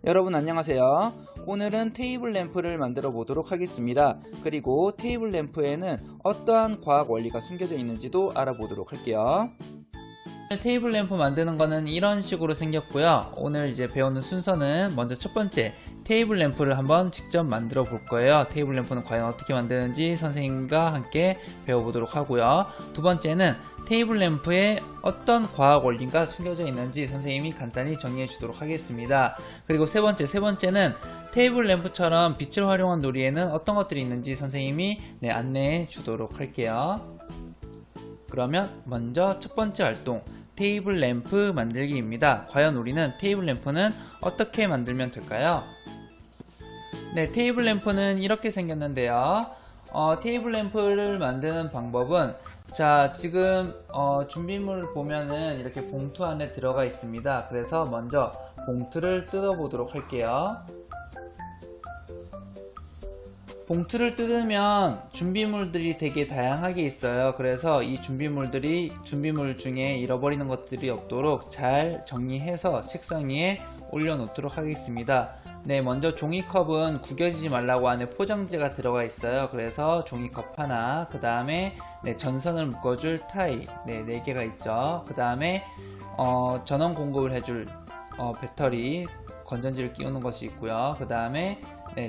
여러분 안녕하세요. 오늘은 테이블 램프를 만들어 보도록 하겠습니다. 그리고 테이블 램프에는 어떠한 과학 원리가 숨겨져 있는지도 알아보도록 할게요. 테이블 램프 만드는 거는 이런 식으로 생겼고요. 오늘 이제 배우는 순서는 먼저 첫 번째 테이블 램프를 한번 직접 만들어 볼 거예요. 테이블 램프는 과연 어떻게 만드는지 선생님과 함께 배워보도록 하고요. 두 번째는 테이블 램프에 어떤 과학 원리가 숨겨져 있는지 선생님이 간단히 정리해 주도록 하겠습니다. 그리고 세 번째는 테이블 램프처럼 빛을 활용한 놀이에는 어떤 것들이 있는지 선생님이 안내해 주도록 할게요. 그러면 먼저 첫 번째 활동, 테이블 램프 만들기입니다. 과연 우리는 테이블 램프는 어떻게 만들면 될까요? 네, 테이블 램프는 이렇게 생겼는데요. 테이블 램프를 만드는 방법은 지금 준비물을 보면은 이렇게 봉투 안에 들어가 있습니다. 그래서 먼저 봉투를 뜯어 보도록 할게요. 봉투를 뜯으면 준비물들이 되게 다양하게 있어요. 그래서 이 준비물 중에 잃어버리는 것들이 없도록 잘 정리해서 책상 위에 올려놓도록 하겠습니다. 네, 먼저 종이컵은 구겨지지 말라고 안에 포장지가 들어가 있어요. 그래서 종이컵 하나, 그 다음에 전선을 묶어줄 타이 4개가 있죠. 그 다음에 전원 공급을 해줄 배터리, 건전지를 끼우는 것이 있고요. 그 다음에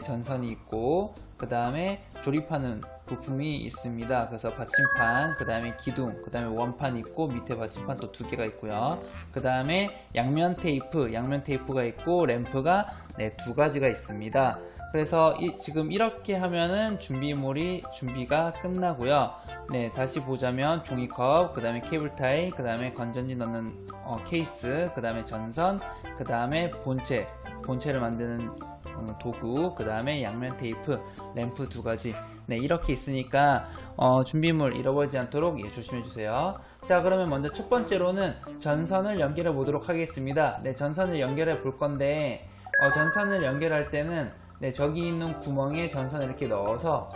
전선이 있고, 그 다음에 조립하는 부품이 있습니다. 그래서 받침판, 그 다음에 기둥, 그 다음에 원판이 있고 밑에 받침판 또 2개가 있고요. 그 다음에 양면 테이프가 있고 램프가 2가지가 있습니다. 그래서 지금 이렇게 하면은 준비가 끝나고요. 다시 보자면 종이컵, 그 다음에 케이블 타이, 그 다음에 건전지 넣는 케이스, 그 다음에 전선, 그 다음에 본체를 만드는 도구, 그 다음에 양면 테이프, 램프 2가지. 이렇게 있으니까 준비물 잃어버리지 않도록 조심해 주세요. 자, 그러면 먼저 첫 번째로는 전선을 연결해 보도록 하겠습니다. 전선을 연결해 볼 건데 전선을 연결할 때는 저기 있는 구멍에 전선을 이렇게 넣어서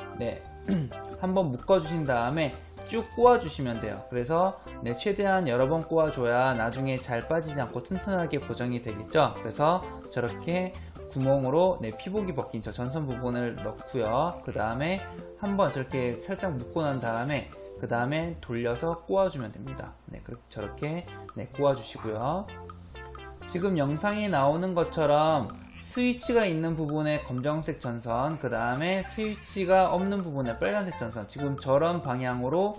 한번 묶어 주신 다음에 쭉 꼬아 주시면 돼요. 그래서 최대한 여러 번 꼬아 줘야 나중에 잘 빠지지 않고 튼튼하게 고정이 되겠죠. 그래서 저렇게 구멍으로 피복이 벗긴 저 전선 부분을 넣고요. 그 다음에 한번 저렇게 살짝 묶고 난 다음에 그 다음에 돌려서 꼬아주면 됩니다. 저렇게 꼬아주시고요. 지금 영상에 나오는 것처럼 스위치가 있는 부분에 검정색 전선, 그 다음에 스위치가 없는 부분에 빨간색 전선, 지금 저런 방향으로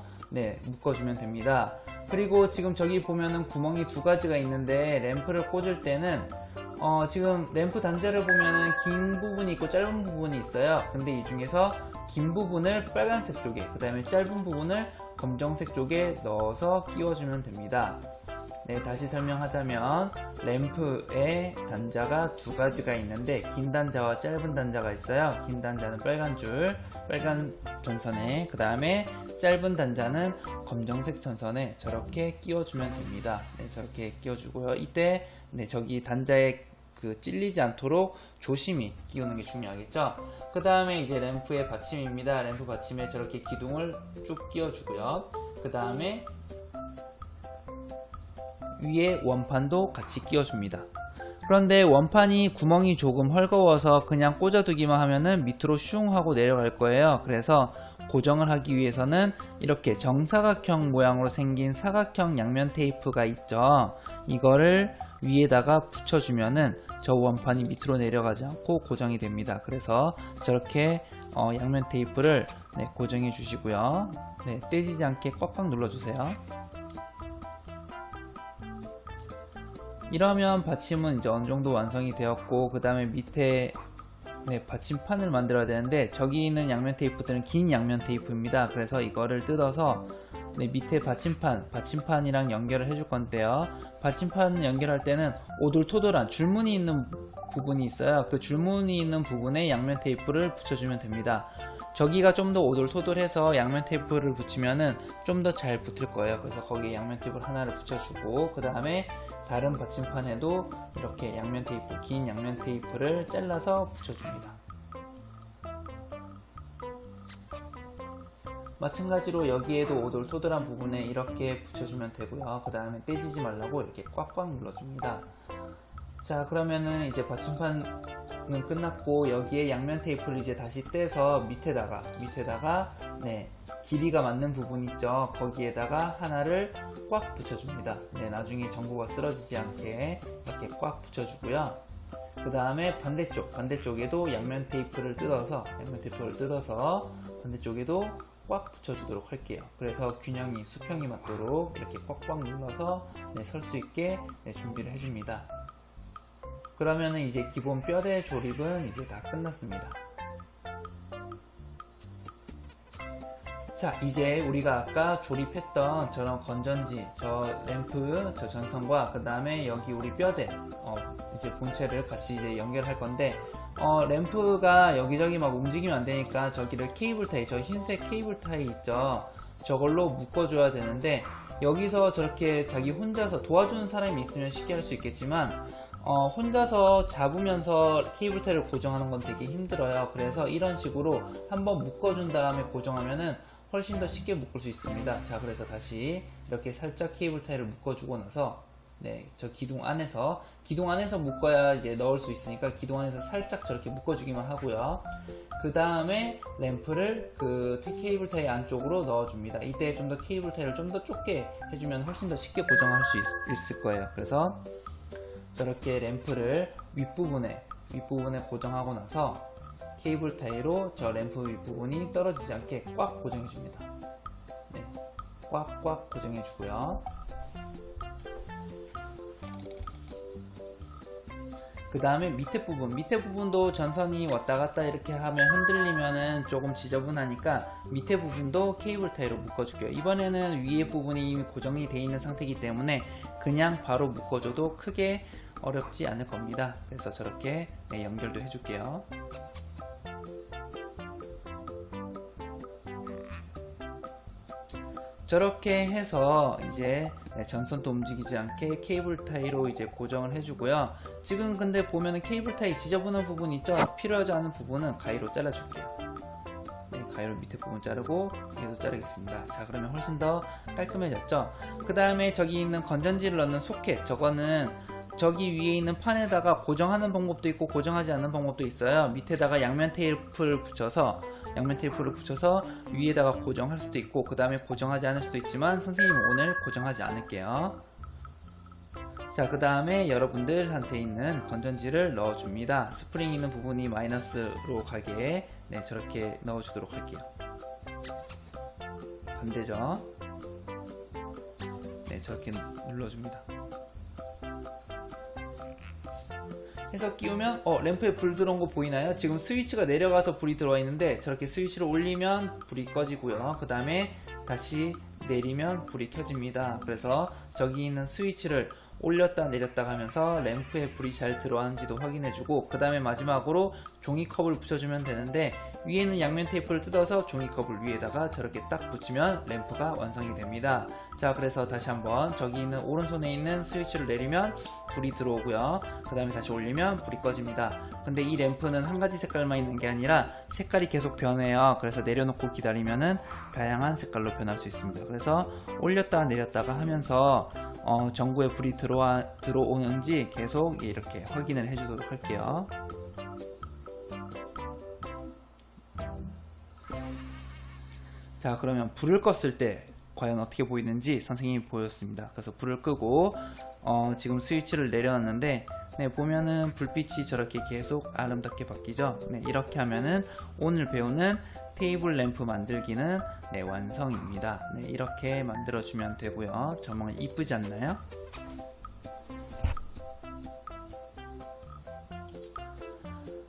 묶어주면 됩니다. 그리고 지금 저기 보면은 구멍이 2가지가 있는데 램프를 꽂을 때는 지금 램프 단자를 보면은 긴 부분이 있고 짧은 부분이 있어요. 근데 이 중에서 긴 부분을 빨간색 쪽에, 그 다음에 짧은 부분을 검정색 쪽에 넣어서 끼워주면 됩니다. 다시 설명하자면 램프에 단자가 2가지가 있는데 긴 단자와 짧은 단자가 있어요. 긴 단자는 빨간 전선에, 그 다음에 짧은 단자는 검정색 전선에 저렇게 끼워주면 됩니다. 저렇게 끼워주고요. 이때 저기 단자에 찔리지 않도록 조심히 끼우는 게 중요하겠죠. 그 다음에 이제 램프의 받침입니다. 램프 받침에 저렇게 기둥을 쭉 끼워주고요. 그 다음에 위에 원판도 같이 끼워줍니다. 그런데 원판이 구멍이 조금 헐거워서 그냥 꽂아두기만 하면은 밑으로 슝 하고 내려갈 거예요. 그래서 고정을 하기 위해서는 이렇게 정사각형 모양으로 생긴 사각형 양면 테이프가 있죠. 이거를 위에다가 붙여주면은 저 원판이 밑으로 내려가지 않고 고정이 됩니다. 그래서 저렇게 양면 테이프를 고정해 주시고요. 떼지지 않게 꽉꽉 눌러주세요. 이러면 받침은 이제 어느정도 완성이 되었고, 그 다음에 밑에 받침판을 만들어야 되는데 저기 있는 양면 테이프들은 긴 양면 테이프입니다. 그래서 이거를 뜯어서 밑에 받침판이랑 연결을 해줄 건데요. 받침판 연결할 때는 오돌토돌한 줄무늬 있는 부분이 있어요. 그 줄무늬 있는 부분에 양면 테이프를 붙여주면 됩니다. 저기가 좀 더 오돌토돌해서 양면 테이프를 붙이면은 좀 더 잘 붙을 거예요. 그래서 거기에 양면 테이프를 하나를 붙여주고, 그 다음에 다른 받침판에도 이렇게 양면 테이프, 긴 양면 테이프를 잘라서 붙여줍니다. 마찬가지로 여기에도 오돌토돌한 부분에 이렇게 붙여주면 되고요. 그 다음에 떼지지 말라고 이렇게 꽉꽉 눌러줍니다. 자, 그러면은 이제 받침판은 끝났고, 여기에 양면 테이프를 이제 다시 떼서 밑에다가 네, 길이가 맞는 부분 있죠. 거기에다가 하나를 꽉 붙여줍니다. 네, 나중에 전구가 쓰러지지 않게 이렇게 꽉 붙여주고요. 그 다음에 반대쪽에도 양면 테이프를 뜯어서 반대쪽에도 꽉 붙여주도록 할게요. 그래서 균형이 수평이 맞도록 이렇게 꽉꽉 눌러서 네, 설 수 있게 네, 준비를 해줍니다. 그러면은 이제 기본 뼈대 조립은 이제 다 끝났습니다. 자, 이제 우리가 아까 조립했던 저런 건전지, 저 램프, 저 전선과 그 다음에 여기 우리 뼈대, 이제 본체를 같이 이제 연결할 건데, 램프가 여기저기 막 움직이면 안 되니까 저기를 케이블 타이, 저 흰색 케이블 타이 있죠? 저걸로 묶어줘야 되는데, 여기서 저렇게 자기 혼자서 도와주는 사람이 있으면 쉽게 할 수 있겠지만, 혼자서 잡으면서 케이블 타이를 고정하는 건 되게 힘들어요. 그래서 이런 식으로 한번 묶어준 다음에 고정하면은 훨씬 더 쉽게 묶을 수 있습니다. 자, 그래서 다시 이렇게 살짝 케이블 타이를 묶어주고 나서 네, 저 기둥 안에서 묶어야 이제 넣을 수 있으니까 기둥 안에서 살짝 저렇게 묶어주기만 하고요. 그 다음에 램프를 그 케이블 타이 안쪽으로 넣어줍니다. 이때 좀 더 케이블 타이를 좀 더 좁게 해주면 훨씬 더 쉽게 고정할 수 있을 거예요. 그래서 저렇게 램프를 윗부분에 고정하고 나서 케이블 타이로 저 램프 윗부분이 떨어지지 않게 꽉 고정해 줍니다. 네, 꽉꽉 고정해 주고요. 그 다음에 밑에 부분도 전선이 왔다 갔다 이렇게 하면 흔들리면은 조금 지저분하니까 밑에 부분도 케이블 타이로 묶어줄게요. 이번에는 위에 부분이 이미 고정이 되어 있는 상태이기 때문에 그냥 바로 묶어줘도 크게 어렵지 않을 겁니다. 그래서 저렇게 네, 연결도 해줄게요. 저렇게 해서 이제 전선도 움직이지 않게 케이블 타이로 이제 고정을 해주고요. 지금 근데 보면은 케이블 타이 지저분한 부분 있죠? 필요하지 않은 부분은 가위로 잘라줄게요. 네, 가위로 밑에 부분 자르고 얘도 자르겠습니다. 자, 그러면 훨씬 더 깔끔해졌죠? 그 다음에 저기 있는 건전지를 넣는 소켓, 저거는 저기 위에 있는 판에다가 고정하는 방법도 있고 고정하지 않는 방법도 있어요. 밑에다가 양면 테이프를 붙여서 위에다가 고정할 수도 있고 그 다음에 고정하지 않을 수도 있지만 선생님은 오늘 고정하지 않을게요. 자, 그 다음에 여러분들한테 있는 건전지를 넣어줍니다. 스프링 있는 부분이 마이너스로 가게 네, 저렇게 넣어주도록 할게요. 반대죠. 네, 저렇게 눌러줍니다. 해서 끼우면 램프에 불 들어온 거 보이나요? 지금 스위치가 내려가서 불이 들어와 있는데 저렇게 스위치를 올리면 불이 꺼지고요. 그 다음에 다시 내리면 불이 켜집니다. 그래서 저기 있는 스위치를 올렸다 내렸다 하면서 램프에 불이 잘 들어왔는지도 확인해주고 그 다음에 마지막으로 종이컵을 붙여주면 되는데 위에 있는 양면 테이프를 뜯어서 종이컵을 위에다가 저렇게 딱 붙이면 램프가 완성이 됩니다. 자, 그래서 다시 한번 저기 있는 오른손에 있는 스위치를 내리면 불이 들어오고요. 그 다음에 다시 올리면 불이 꺼집니다. 근데 이 램프는 한 가지 색깔만 있는 게 아니라 색깔이 계속 변해요. 그래서 내려놓고 기다리면은 다양한 색깔로 변할 수 있습니다. 그래서 올렸다 내렸다가 하면서 전구에 불이 들어오는지 계속 이렇게 확인을 해주도록 할게요. 자, 그러면 불을 껐을 때 과연 어떻게 보이는지 선생님이 보였습니다. 그래서 불을 끄고 지금 스위치를 내려놨는데 네, 보면은 불빛이 저렇게 계속 아름답게 바뀌죠. 네, 이렇게 하면은 오늘 배우는 테이블 램프 만들기는 네, 완성입니다. 네, 이렇게 만들어주면 되고요. 정말 이쁘지 않나요?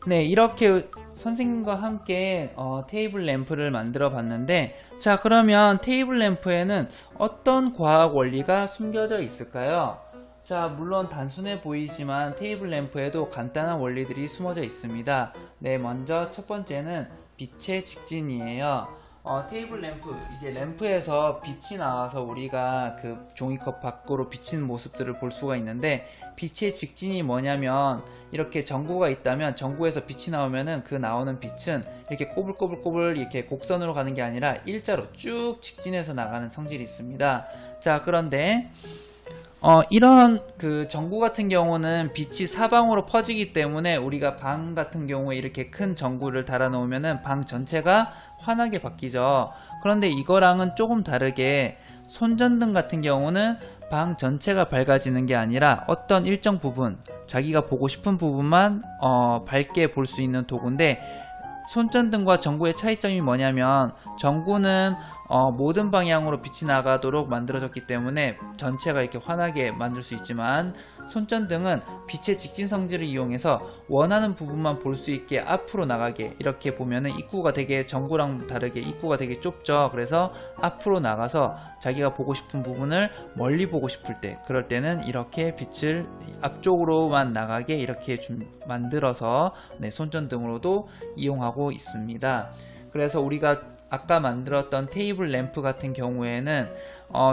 네, 이렇게 선생님과 함께 테이블 램프를 만들어 봤는데 자, 그러면 테이블 램프에는 어떤 과학 원리가 숨겨져 있을까요? 자, 물론 단순해 보이지만 테이블 램프에도 간단한 원리들이 숨어져 있습니다. 네, 먼저 첫 번째는 빛의 직진이에요. 테이블 램프, 이제 램프에서 빛이 나와서 우리가 그 종이컵 밖으로 비치는 모습들을 볼 수가 있는데 빛의 직진이 뭐냐면 이렇게 전구가 있다면 전구에서 빛이 나오면은 그 나오는 빛은 이렇게 꼬불꼬불꼬불 이렇게 곡선으로 가는 게 아니라 일자로 쭉 직진해서 나가는 성질이 있습니다. 자, 그런데 이런 그 전구 같은 경우는 빛이 사방으로 퍼지기 때문에 우리가 방 같은 경우에 이렇게 큰 전구를 달아 놓으면은 방 전체가 환하게 바뀌죠. 그런데 이거랑은 조금 다르게 손전등 같은 경우는 방 전체가 밝아지는 게 아니라 어떤 일정 부분, 자기가 보고 싶은 부분만 밝게 볼 수 있는 도구인데, 손전등과 전구의 차이점이 뭐냐면 전구는 모든 방향으로 빛이 나가도록 만들어졌기 때문에 전체가 이렇게 환하게 만들 수 있지만, 손전등은 빛의 직진 성질을 이용해서 원하는 부분만 볼 수 있게 앞으로 나가게, 이렇게 보면은 입구가 되게, 전구랑 다르게 입구가 되게 좁죠. 그래서 앞으로 나가서 자기가 보고 싶은 부분을 멀리 보고 싶을 때, 그럴 때는 이렇게 빛을 앞쪽으로만 나가게 이렇게 만들어서 손전등으로도 이용하고 있습니다. 그래서 우리가 아까 만들었던 테이블 램프 같은 경우에는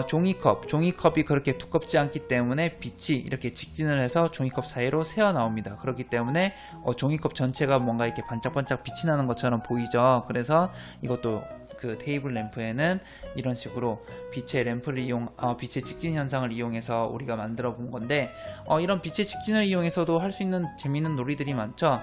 종이컵이 그렇게 두껍지 않기 때문에 빛이 이렇게 직진을 해서 종이컵 사이로 새어 나옵니다. 그렇기 때문에 종이컵 전체가 뭔가 이렇게 반짝반짝 빛이 나는 것처럼 보이죠. 그래서 이것도 그 테이블 램프에는 이런 식으로 빛의 램프를 빛의 직진 현상을 이용해서 우리가 만들어 본 건데, 이런 빛의 직진을 이용해서도 할 수 있는 재미있는 놀이들이 많죠.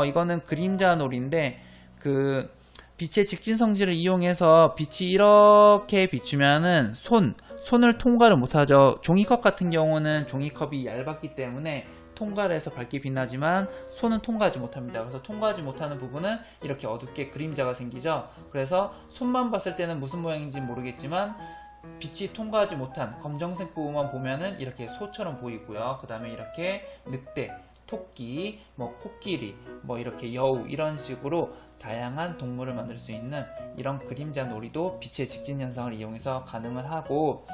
이거는 그림자 놀이인데, 그 빛의 직진 성질을 이용해서 빛이 이렇게 비추면은 손을 통과를 못하죠. 종이컵 같은 경우는 종이컵이 얇았기 때문에 통과를 해서 밝게 빛나지만 손은 통과하지 못합니다. 그래서 통과하지 못하는 부분은 이렇게 어둡게 그림자가 생기죠. 그래서 손만 봤을 때는 무슨 모양인지 모르겠지만 빛이 통과하지 못한 검정색 부분만 보면은 이렇게 소처럼 보이고요. 그 다음에 이렇게 늑대, 토끼, 코끼리, 이렇게 여우, 이런 식으로 다양한 동물을 만들 수 있는 이런 그림자 놀이도 빛의 직진 현상을 이용해서 가능을 하고,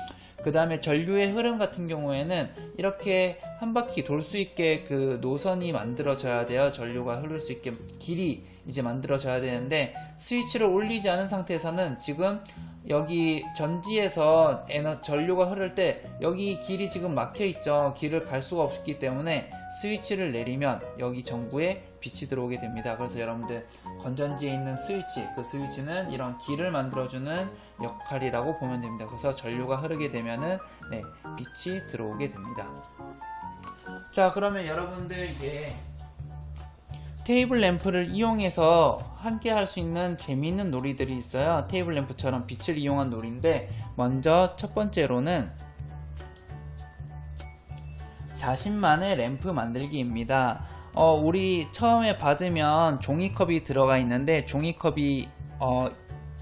그 다음에 전류의 흐름 같은 경우에는 이렇게 한 바퀴 돌 수 있게 그 노선이 만들어져야 돼요. 전류가 흐를 수 있게 길이 이제 만들어져야 되는데, 스위치를 올리지 않은 상태에서는 지금 여기 전지에서 전류가 흐를 때 여기 길이 지금 막혀 있죠. 길을 갈 수가 없기 때문에 스위치를 내리면 여기 전구에 빛이 들어오게 됩니다. 그래서 여러분들 건전지에 있는 스위치, 그 스위치는 이런 길을 만들어주는 역할이라고 보면 됩니다. 그래서 전류가 흐르게 되면은 빛이 들어오게 됩니다. 자, 그러면 여러분들 이제 테이블 램프를 이용해서 함께 할 수 있는 재미있는 놀이들이 있어요. 테이블 램프처럼 빛을 이용한 놀이인데, 먼저 첫 번째로는 자신만의 램프 만들기입니다. 우리 처음에 받으면 종이컵이 들어가 있는데, 종이컵이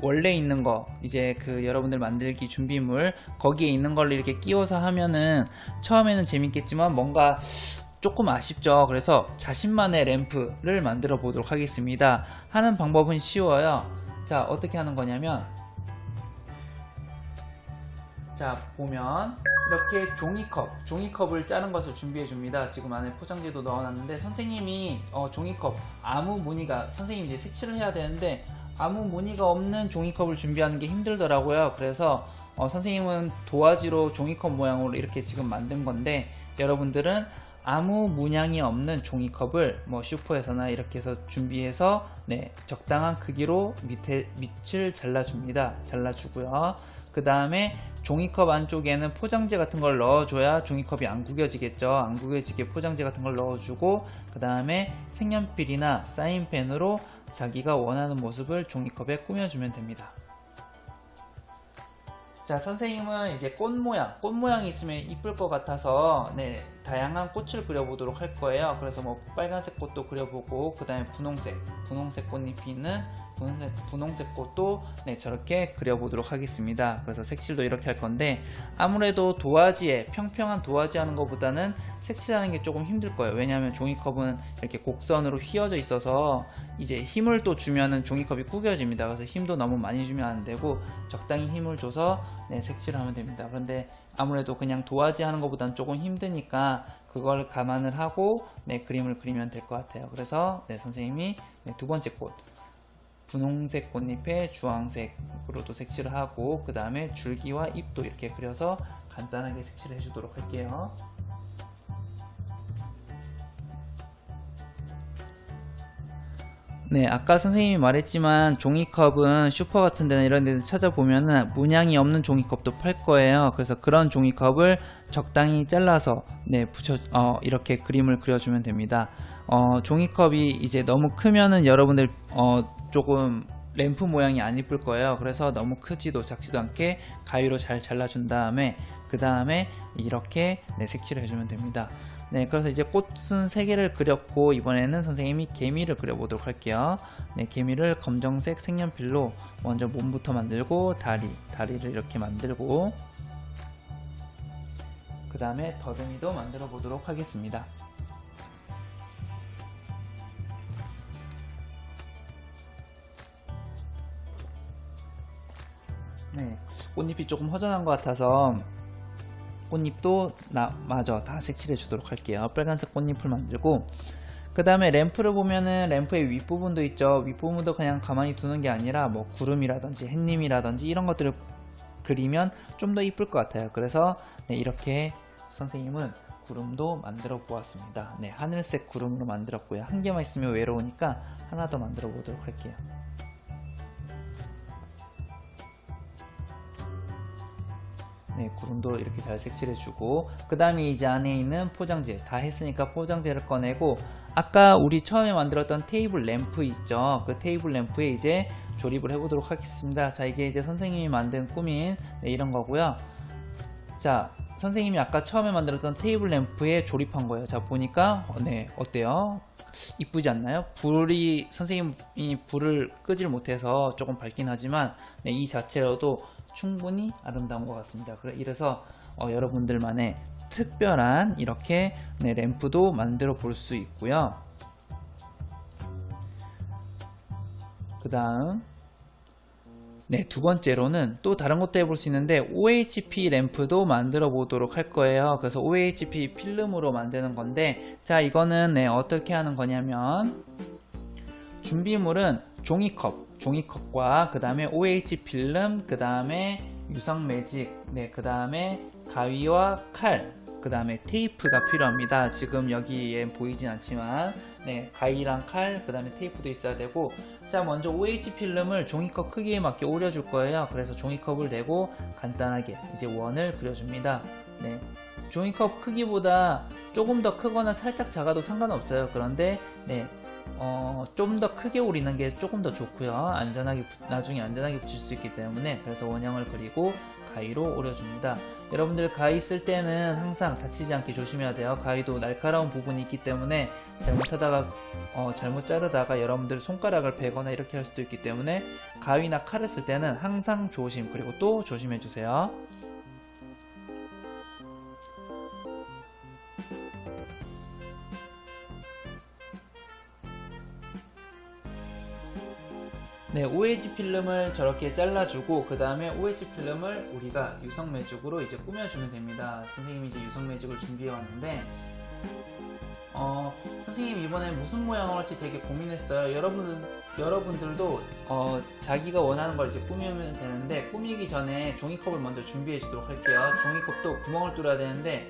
원래 있는 거, 이제 그 여러분들 만들기 준비물 거기에 있는 걸 이렇게 끼워서 하면은 처음에는 재밌겠지만 뭔가 조금 아쉽죠. 그래서 자신만의 램프를 만들어 보도록 하겠습니다. 하는 방법은 쉬워요. 자, 어떻게 하는 거냐면, 자, 보면 이렇게 종이컵을 짜는 것을 준비해 줍니다. 지금 안에 포장지도 넣어놨는데, 선생님이 종이컵 아무 무늬가, 선생님이 이제 색칠을 해야 되는데 아무 무늬가 없는 종이컵을 준비하는 게 힘들더라고요. 그래서 선생님은 도화지로 종이컵 모양으로 이렇게 지금 만든 건데, 여러분들은 아무 문양이 없는 종이컵을 슈퍼에서나 이렇게 해서 준비해서 적당한 크기로 밑을 잘라줍니다. 잘라주고요. 그 다음에 종이컵 안쪽에는 포장재 같은 걸 넣어줘야 종이컵이 안 구겨지겠죠. 안 구겨지게 포장재 같은 걸 넣어주고, 그 다음에 색연필이나 사인펜으로 자기가 원하는 모습을 종이컵에 꾸며주면 됩니다. 자, 선생님은 이제 꽃 모양이 있으면 이쁠 것 같아서 다양한 꽃을 그려보도록 할 거예요. 그래서 빨간색 꽃도 그려보고, 그 다음에 분홍색 꽃잎이 있는 분홍색 꽃도 저렇게 그려보도록 하겠습니다. 그래서 색칠도 이렇게 할 건데, 아무래도 평평한 도화지 하는 것보다는 색칠하는 게 조금 힘들 거예요. 왜냐하면 종이컵은 이렇게 곡선으로 휘어져 있어서 이제 힘을 또 주면은 종이컵이 구겨집니다. 그래서 힘도 너무 많이 주면 안 되고 적당히 힘을 줘서 색칠을 하면 됩니다. 그런데 아무래도 그냥 도화지 하는 것보다는 조금 힘드니까 그걸 감안을 하고 그림을 그리면 될 것 같아요. 그래서 선생님이 두 번째 꽃, 분홍색 꽃잎에 주황색으로도 색칠을 하고, 그 다음에 줄기와 잎도 이렇게 그려서 간단하게 색칠을 해주도록 할게요. 네, 아까 선생님이 말했지만 종이컵은 슈퍼 같은 데나 이런 데서 찾아보면은 문양이 없는 종이컵도 팔 거예요. 그래서 그런 종이컵을 적당히 잘라서 이렇게 그림을 그려주면 됩니다. 종이컵이 이제 너무 크면은 여러분들 조금 램프 모양이 안 이쁠 거예요. 그래서 너무 크지도 작지도 않게 가위로 잘 잘라준 다음에 그 다음에 이렇게 색칠을 해주면 됩니다. 네, 그래서 이제 꽃은 3개를 그렸고 이번에는 선생님이 개미를 그려보도록 할게요. 네, 개미를 검정색 색연필로 먼저 몸부터 만들고 다리를 이렇게 만들고 그 다음에 더듬이도 만들어 보도록 하겠습니다. 네, 꽃잎이 조금 허전한 것 같아서 꽃잎도 마저 다 색칠해 주도록 할게요. 빨간색 꽃잎을 만들고 그 다음에 램프를 보면은 램프의 윗부분도 있죠. 윗부분도 그냥 가만히 두는 게 아니라 뭐 구름이라든지 햇님이라든지 이런 것들을 그리면 좀 더 이쁠 것 같아요. 그래서 이렇게 선생님은 구름도 만들어 보았습니다. 네, 하늘색 구름으로 만들었고요. 한 개만 있으면 외로우니까 하나 더 만들어 보도록 할게요. 네, 구름도 이렇게 잘 색칠해주고 그 다음에 이제 안에 있는 포장재 다 했으니까 포장재를 꺼내고 아까 우리 처음에 만들었던 테이블 램프 있죠. 그 테이블 램프에 이제 조립을 해보도록 하겠습니다. 자, 이게 이제 선생님이 만든 꾸민 이런 거고요. 자, 선생님이 아까 처음에 만들었던 테이블 램프에 조립한 거예요. 자, 보니까 어때요? 이쁘지 않나요? 선생님이 불을 끄질 못해서 조금 밝긴 하지만 이 자체로도 충분히 아름다운 것 같습니다. 이래서 여러분들만의 특별한 이렇게 램프도 만들어 볼 수 있고요. 그 다음 두 번째로는 또 다른 것도 해볼 수 있는데 OHP 램프도 만들어 보도록 할 거예요. 그래서 OHP 필름으로 만드는 건데 자, 이거는 어떻게 하는 거냐면 준비물은 종이컵과 그 다음에 OH 필름, 그 다음에 유성 매직, 그 다음에 가위와 칼, 그 다음에 테이프가 필요합니다. 지금 여기에 보이진 않지만 가위랑 칼, 그 다음에 테이프도 있어야 되고 자, 먼저 OH 필름을 종이컵 크기에 맞게 오려줄 거예요. 그래서 종이컵을 내고 간단하게 이제 원을 그려줍니다. 종이컵 크기보다 조금 더 크거나 살짝 작아도 상관없어요. 그런데 좀 더 크게 오리는 게 조금 더 좋고요. 나중에 안전하게 붙일 수 있기 때문에 그래서 원형을 그리고 가위로 오려줍니다. 여러분들 가위 쓸 때는 항상 다치지 않게 조심해야 돼요. 가위도 날카로운 부분이 있기 때문에 잘못 자르다가 여러분들 손가락을 베거나 이렇게 할 수도 있기 때문에 가위나 칼을 쓸 때는 항상 그리고 또 조심해 주세요. OH 필름을 저렇게 잘라주고 그 다음에 OH 필름을 우리가 유성 매직으로 이제 꾸며주면 됩니다. 선생님이 이제 유성 매직을 준비해 왔는데 선생님 이번에 무슨 모양을 할지 되게 고민했어요. 여러분들도 자기가 원하는 걸 이제 꾸미면 되는데 꾸미기 전에 종이컵을 먼저 준비해 주도록 할게요. 종이컵도 구멍을 뚫어야 되는데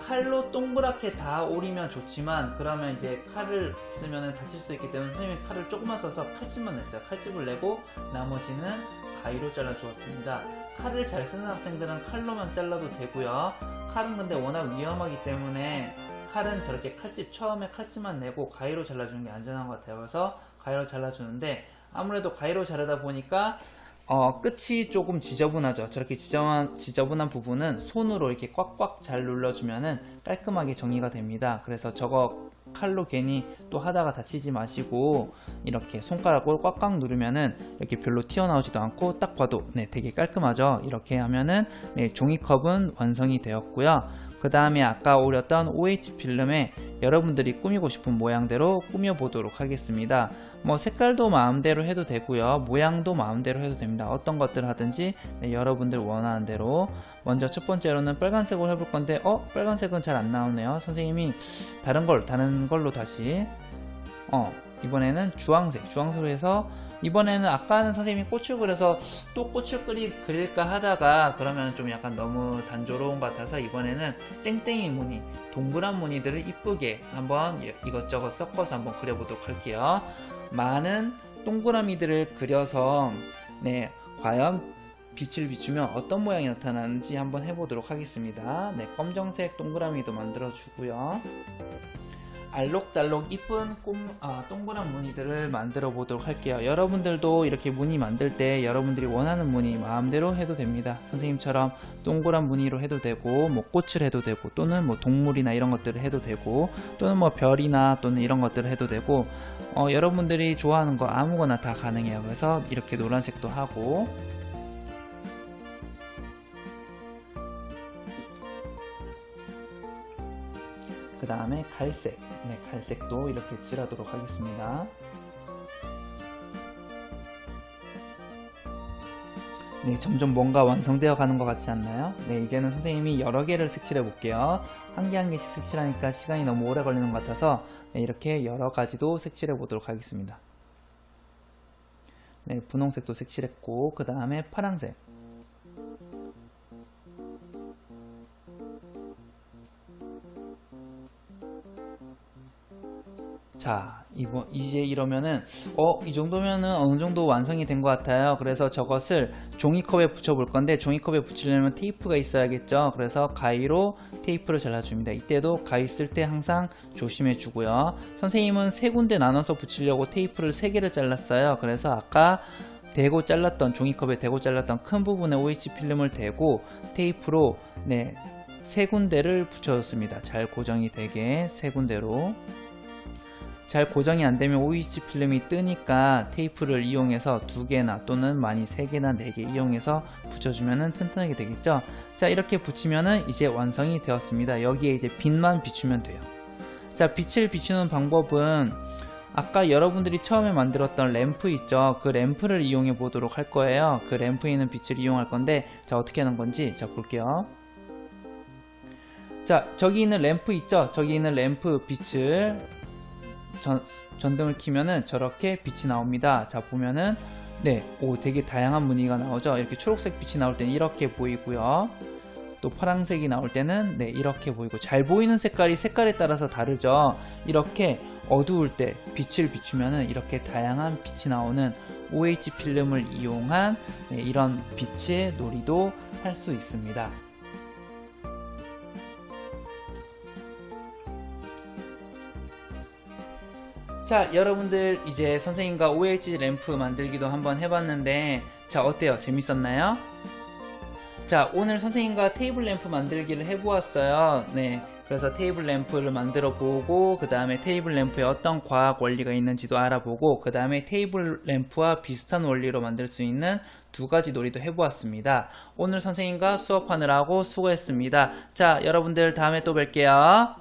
칼로 동그랗게 다 오리면 좋지만 그러면 이제 칼을 쓰면 다칠 수 있기 때문에 선생님이 칼을 조금만 써서 칼집만 냈어요. 칼집을 내고 나머지는 가위로 잘라 주었습니다. 칼을 잘 쓰는 학생들은 칼로만 잘라도 되고요. 칼은 근데 워낙 위험하기 때문에 칼은 저렇게 처음에 칼집만 내고 가위로 잘라주는 게 안전한 것 같아요. 그래서 가위로 잘라주는데 아무래도 가위로 자르다 보니까 끝이 조금 지저분하죠. 저렇게 지저분한 부분은 손으로 이렇게 꽉꽉 잘 눌러주면은 깔끔하게 정리가 됩니다. 그래서 저거 칼로 괜히 또 하다가 다치지 마시고 이렇게 손가락으로 꽉꽉 누르면은 이렇게 별로 튀어나오지도 않고 딱 봐도 되게 깔끔하죠. 이렇게 하면은 종이컵은 완성이 되었고요. 그 다음에 아까 오렸던 OH 필름에 여러분들이 꾸미고 싶은 모양대로 꾸며 보도록 하겠습니다. 뭐 색깔도 마음대로 해도 되고요, 모양도 마음대로 해도 됩니다. 어떤 것들 하든지 여러분들 원하는 대로. 먼저 첫 번째로는 빨간색으로 해볼 건데 빨간색은 잘 안 나오네요. 선생님이 다른 걸로 다시 이번에는 주황색으로 해서 이번에는 아까는 선생님이 꽃을 그려서 또 꽃을 그릴까 하다가 그러면 좀 약간 너무 단조로운 것 같아서 이번에는 땡땡이 무늬, 동그란 무늬들을 이쁘게 한번 이것저것 섞어서 한번 그려보도록 할게요. 많은 동그라미들을 그려서 네, 과연 빛을 비추면 어떤 모양이 나타나는지 한번 해보도록 하겠습니다. 네, 검정색 동그라미도 만들어 주고요. 알록달록 이쁜 동그란 무늬들을 만들어 보도록 할게요. 여러분들도 이렇게 무늬 만들 때 여러분들이 원하는 무늬 마음대로 해도 됩니다. 선생님처럼 동그란 무늬로 해도 되고 뭐 꽃을 해도 되고 또는 뭐 동물이나 이런 것들을 해도 되고 또는 뭐 별이나 또는 이런 것들을 해도 되고 여러분들이 좋아하는 거 아무거나 다 가능해요. 그래서 이렇게 노란색도 하고 그 다음에 갈색, 네, 갈색도 이렇게 칠하도록 하겠습니다. 네, 점점 뭔가 완성되어 가는 것 같지 않나요? 네, 이제는 선생님이 여러 개를 색칠해 볼게요. 한 개 한 개씩 색칠하니까 시간이 너무 오래 걸리는 것 같아서 네, 이렇게 여러 가지도 색칠해 보도록 하겠습니다. 네, 분홍색도 색칠했고 그 다음에 파란색, 자, 이제 이러면은 이 정도면은 어느 정도 완성이 된 것 같아요. 그래서 저것을 종이컵에 붙여 볼 건데 종이컵에 붙이려면 테이프가 있어야겠죠. 그래서 가위로 테이프를 잘라줍니다. 이때도 가위 쓸 때 항상 조심해 주고요. 선생님은 세 군데 나눠서 붙이려고 테이프를 세 개를 잘랐어요. 그래서 아까 종이컵에 대고 잘랐던 큰 부분에 OH 필름을 대고 테이프로 네, 세 군데를 붙여줬습니다. 잘 고정이 되게 세 군데로. 잘 고정이 안되면 OEC 필름이 뜨니까 테이프를 이용해서 2개나 또는 많이 3개나 4개 이용해서 붙여주면 튼튼하게 되겠죠. 자, 이렇게 붙이면은 이제 완성이 되었습니다. 여기에 이제 빛만 비추면 돼요. 자, 빛을 비추는 방법은 아까 여러분들이 처음에 만들었던 램프 있죠. 그 램프를 이용해 보도록 할 거예요. 그 램프에 있는 빛을 이용할 건데 자, 어떻게 하는 건지 자, 볼게요. 자, 저기 있는 램프 있죠. 저기 있는 램프 빛을 전등을 켜면은 저렇게 빛이 나옵니다. 자, 보면은 네, 되게 다양한 무늬가 나오죠. 이렇게 초록색 빛이 나올 때는 이렇게 보이고요. 또 파란색이 나올 때는 네, 이렇게 보이고 잘 보이는 색깔에 따라서 다르죠. 이렇게 어두울 때 빛을 비추면은 이렇게 다양한 빛이 나오는 OH 필름을 이용한 네, 이런 빛의 놀이도 할 수 있습니다. 자, 여러분들 이제 선생님과 OH 램프 만들기도 한번 해봤는데 자, 어때요? 재밌었나요? 자, 오늘 선생님과 테이블 램프 만들기를 해보았어요. 네, 그래서 테이블 램프를 만들어 보고 그 다음에 테이블 램프에 어떤 과학 원리가 있는지도 알아보고 그 다음에 테이블 램프와 비슷한 원리로 만들 수 있는 2가지 놀이도 해보았습니다. 오늘 선생님과 수업하느라고 수고했습니다. 자, 여러분들 다음에 또 뵐게요.